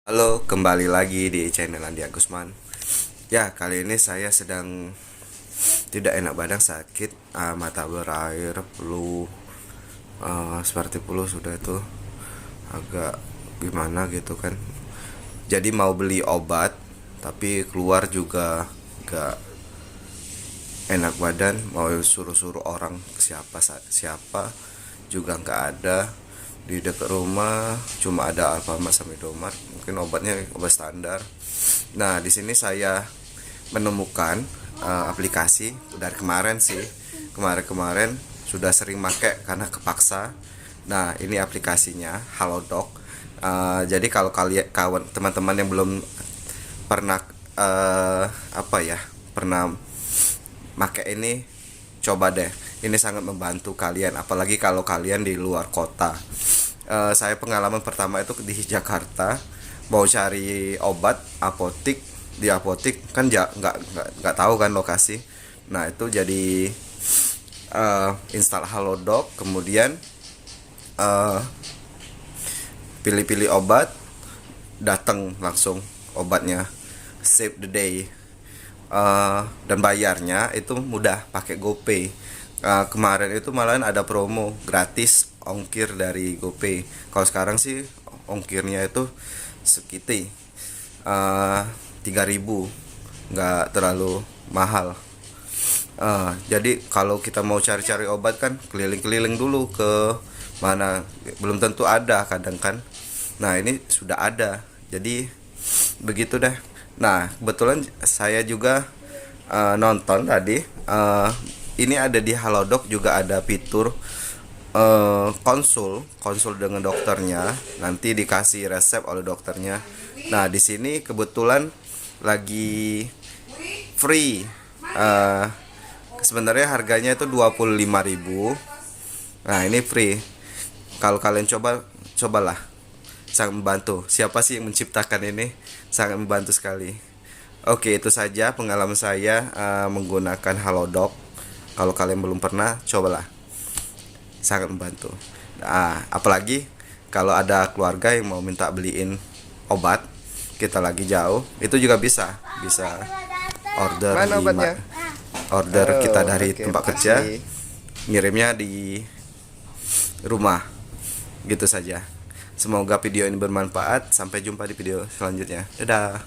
Halo, kembali lagi di channel Andi Agusman. Ya, kali ini saya sedang tidak enak badan, sakit, mata berair, flu, seperti flu sudah itu agak gimana gitu kan. Jadi mau beli obat, tapi keluar juga gak enak badan, mau suruh-suruh orang siapa juga nggak ada. Di dekat rumah cuma ada Alfamart sama Indomaret, mungkin obatnya obat standar. Nah, di sini saya menemukan aplikasi dari kemarin sih. Kemarin-kemarin sudah sering make karena kepaksa. Nah, ini aplikasinya Halodoc. Jadi kalau kalian kawan teman-teman yang belum pernah apa ya, pernah make ini, coba deh. Ini sangat membantu kalian, apalagi kalau kalian di luar kota. Saya pengalaman pertama itu di Jakarta, mau cari obat apotik, di apotik kan nggak tahu kan lokasi. Nah, itu jadi install Halodoc, kemudian uh, pilih-pilih obat, datang langsung obatnya, save the day. Dan bayarnya itu mudah pakai GoPay. Kemarin itu malahan ada promo gratis ongkir dari GoPay. Kalau sekarang sih ongkirnya itu sekitar 3.000, nggak terlalu mahal. Jadi kalau kita mau cari-cari obat kan keliling-keliling dulu ke mana, belum tentu ada kadang kan. Nah, ini sudah ada, jadi begitu deh. Nah, kebetulan saya juga nonton tadi, ini ada di Halodoc juga ada fitur konsul dengan dokternya, nanti dikasih resep oleh dokternya. Nah, di sini kebetulan lagi free. eh, Sebenarnya harganya itu 25.000. Nah, ini free. Kalau kalian cobalah, sangat membantu. Siapa sih yang menciptakan ini? Sangat membantu sekali. Oke, itu saja pengalaman saya menggunakan Halodoc. Kalau kalian belum pernah, cobalah. Sangat membantu. Apalagi kalau ada keluarga yang mau minta beliin obat, kita lagi jauh, itu juga bisa order Mana obatnya? order kita Oh, dari oke, tempat kerja, makasih. ngirimnya di rumah. Gitu saja. Semoga video ini bermanfaat. Sampai jumpa di video selanjutnya. Dadah.